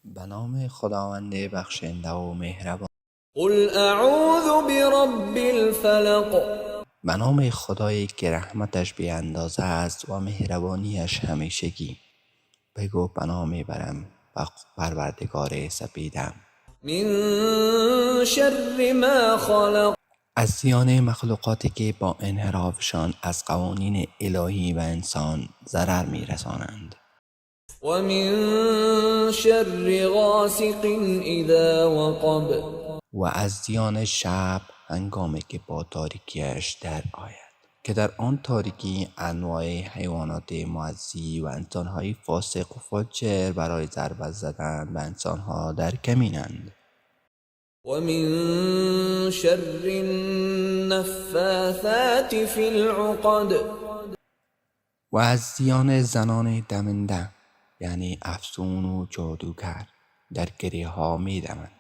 به نام خداوند بخشنده و مهربان. قل اعوذ برب الفلق. به نام خدایی که رحمتش بی اندازه است و مهربانیش همیشگی. بگو پناه میبرم به پروردگار سپیدم. من شر ما خلق. از زیان مخلوقاتی که با انحرافشان از قوانین الهی و انسان ضرر میرسانند. و من شر غاسق اذا وقب. و از زیان شب هنگامی که با تاریکیش در آید، که در آن تاریکی انواع حیوانات معزی و انسانهای فاسق و فاجر برای ضربت زدن به انسانها در کمینند. و من شر النفاثات فی العقد. و از زیان زنان دمنده، یعنی افسون و جادوگر، در گره ها می دمند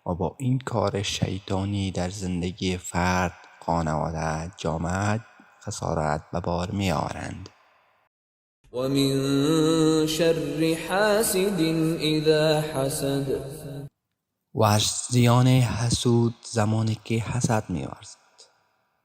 و با این کار شیطانی در زندگی فرد، خانواده، جامعه خسارت به بار می آورند. و من شر حاسد اذا حسد. و از زیان حسود زمانی که حسد می ورزد.